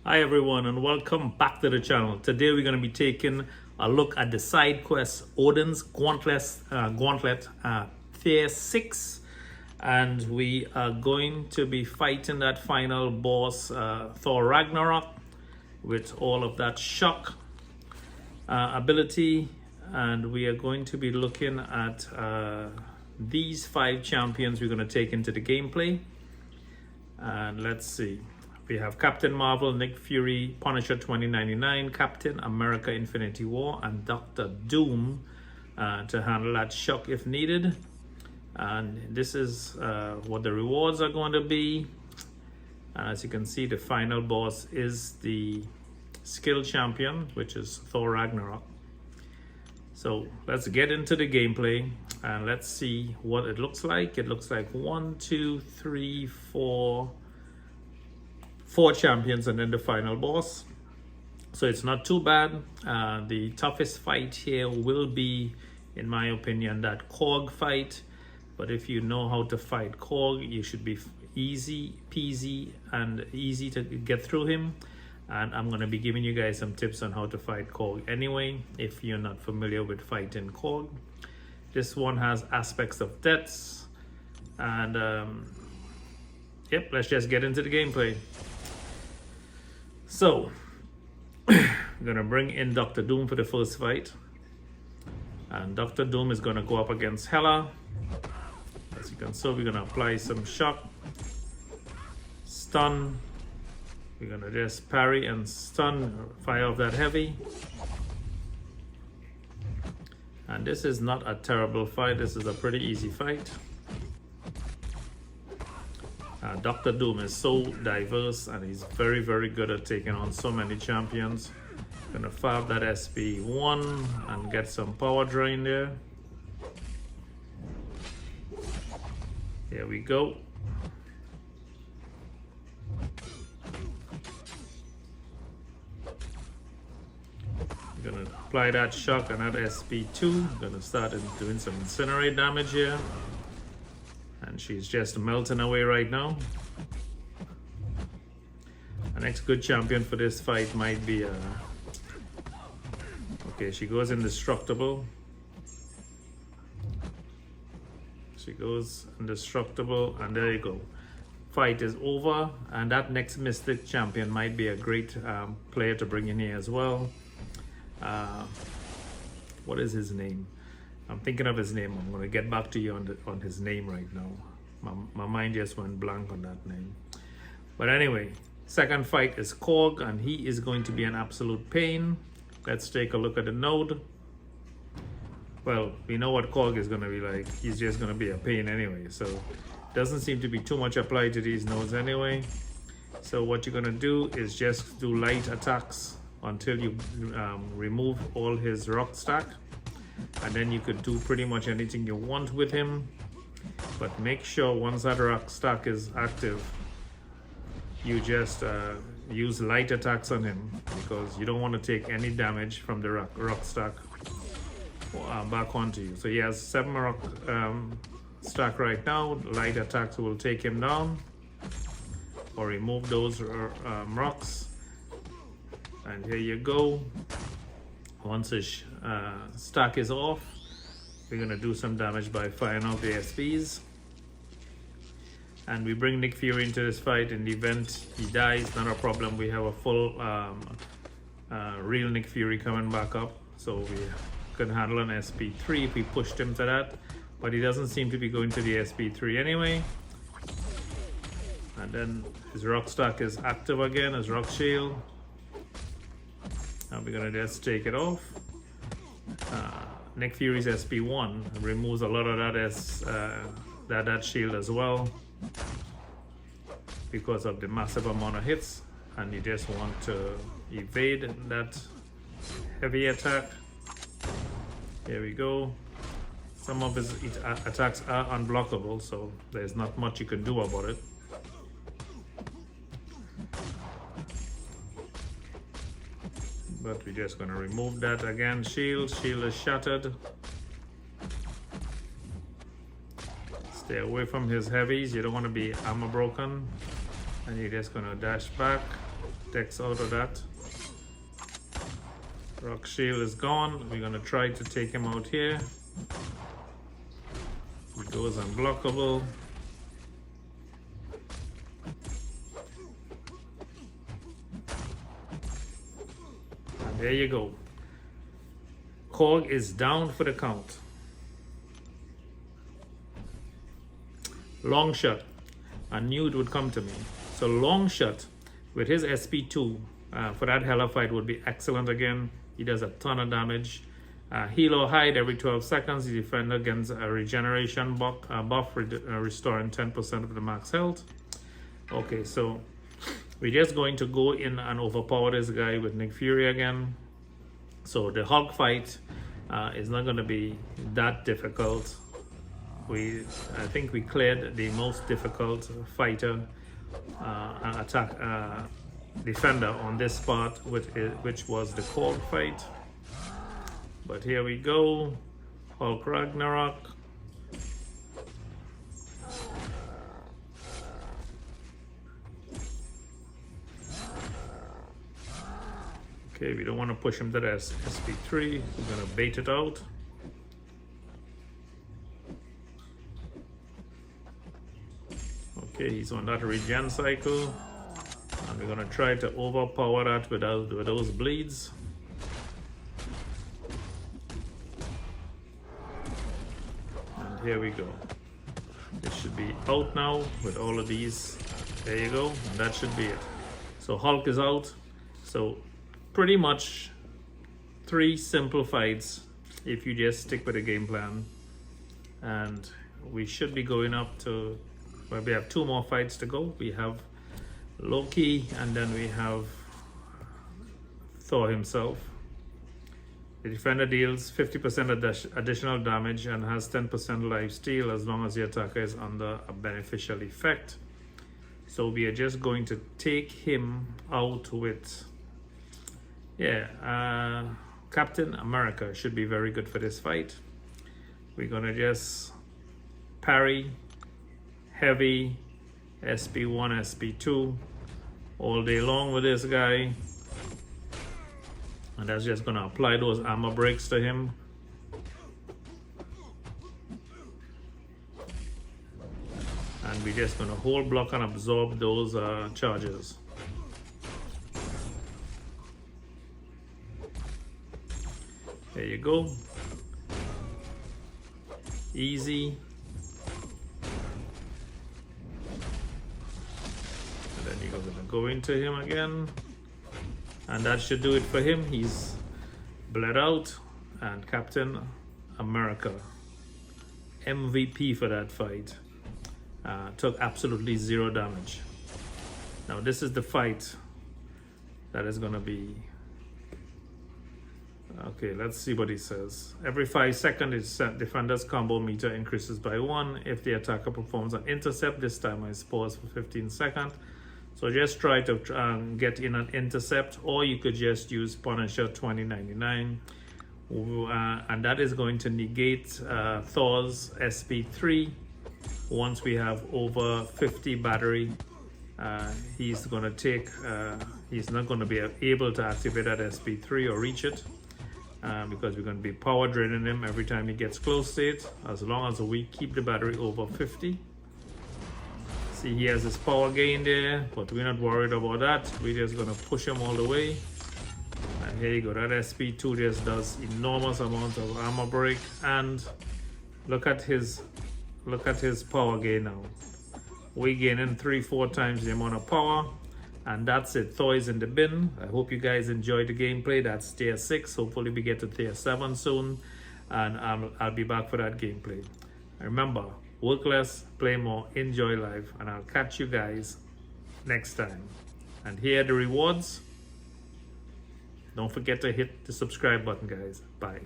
Hi everyone and welcome back to the channel. Today we're going to be taking a look at the side quest Odin's Gauntlet Tier 6, and we are going to be fighting that final boss Thor Ragnarok with all of that shock ability, and we are going to be looking at these 5 champions we're going to take into the gameplay. And let's see. We have Captain Marvel, Nick Fury, Punisher 2099, Captain America Infinity War, and Dr. Doom to handle that shock if needed. And this is what the rewards are going to be. And as you can see, the final boss is the skill champion, which is Thor Ragnarok. So let's get into the gameplay and let's see what it looks like. It looks like 1, 2, 3, 4 champions and then the final boss. So it's not too bad. The toughest fight here will be, in my opinion, that Korg fight. But if you know how to fight Korg, you should be easy peasy and easy to get through him. And I'm going to be giving you guys some tips on how to fight Korg anyway, if you're not familiar with fighting Korg. This one has aspects of deaths. And yep, let's just get into the gameplay. So, I'm going to bring in Dr. Doom for the first fight. And Dr. Doom is going to go up against Hela. As you can see, we're going to apply some shock, stun. We're going to just parry and stun, fire off that heavy. And this is not a terrible fight. This is a pretty easy fight. Dr. Doom is so diverse and he's very, very good at taking on so many champions. Gonna fire that SP1 and get some power drain there. Here we go. Gonna apply that shock and that SP2. Gonna start doing some incinerate damage here. And she's just melting away right now. Our next good champion for this fight might be okay, she goes indestructible. She goes indestructible, and there you go. Fight is over, and that next Mystic champion might be a great player to bring in here as well. What is his name? I'm thinking of his name. I'm going to get back to you on his name right now. My mind just went blank on that name. But anyway, second fight is Korg, and he is going to be an absolute pain. Let's take a look at the node. Well, we know what Korg is going to be like. He's just going to be a pain anyway. So doesn't seem to be too much applied to these nodes anyway. So what you're going to do is just do light attacks until you remove all his rock stack. And then you could do pretty much anything you want with him, but make sure once that rock stack is active, you just use light attacks on him, because you don't want to take any damage from the rock stack back onto you. So he has 7 rock stack right now. Light attacks will take him down or remove those rocks. And here you go. Once his stack is off, we're going to do some damage by firing off the SPs. And we bring Nick Fury into this fight. In the event he dies, not a problem. We have a full real Nick Fury coming back up. So we can handle an SP3 if we pushed him to that. But he doesn't seem to be going to the SP3 anyway. And then his rock stack is active again, his rock shield. We're gonna just take it off. Nick Fury's SP1 removes a lot of that shield as well, because of the massive amount of hits, and you just want to evade that heavy attack. Here we go. Some of his attacks are unblockable, so there's not much you can do about it. But we're just going to remove that again. Shield is shattered. Stay away from his heavies. You don't want to be armor broken. And you're just going to dash back. Dex out of that. Rock shield is gone. We're gonna try to take him out here. He goes unblockable. And there you go. Korg is down for the count. Long shot. I knew it would come to me. So long shot with his SP2 for that hella fight would be excellent again. He does a ton of damage. Heal or hide every 12 seconds. You defend against a regeneration buff, restoring 10% of the max health. Okay, so we're just going to go in and overpower this guy with Nick Fury again. So the Hulk fight is not going to be that difficult. I think we cleared the most difficult fighter defender on this part, which was the Korg fight. But here we go, Hulk Ragnarok. Okay, we don't want to push him to the SP3. We're gonna bait it out. Okay, he's on that regen cycle. And we're gonna try to overpower that with those bleeds. And here we go. It should be out now with all of these. There you go, and that should be it. So Hulk is out. So pretty much 3 simple fights if you just stick with the game plan. And we should be going up to, well, we have 2 more fights to go. We have Loki, and then we have Thor himself. The defender deals 50% additional damage and has 10% life steal as long as the attacker is under a beneficial effect. So we are just going to take him out with, Captain America should be very good for this fight. We're gonna just parry, heavy, SP1, SP2 all day long with this guy, and that's just gonna apply those armor breaks to him. And we're just gonna hold block and absorb those charges. There you go. Easy. And then you're gonna go into him again. And that should do it for him. He's bled out. And Captain America, MVP for that fight, took absolutely 0 damage. Now this is the fight that is gonna be, okay, let's see what he says. Every 5 seconds, its defender's combo meter increases by 1. If the attacker performs an intercept, this time I pause for 15 seconds. So just try to get in an intercept, or you could just use Punisher 2099. And that is going to negate Thor's SP3. Once we have over 50 battery, he's going to take, he's not going to be able to activate that SP3 or reach it. Because we're going to be power draining him every time he gets close to it, as long as we keep the battery over 50. See, he has his power gain there, but we're not worried about that. We're just going to push him all the way. And here you go, that SP2 just does enormous amounts of armor break. And look at his power gain now. We're gaining 3-4 times the amount of power. And that's it. Thor is in the bin. I hope you guys enjoyed the gameplay. That's tier 6. Hopefully we get to tier 7 soon. And I'll be back for that gameplay. Remember, work less, play more, enjoy life. And I'll catch you guys next time. And here are the rewards. Don't forget to hit the subscribe button, guys. Bye.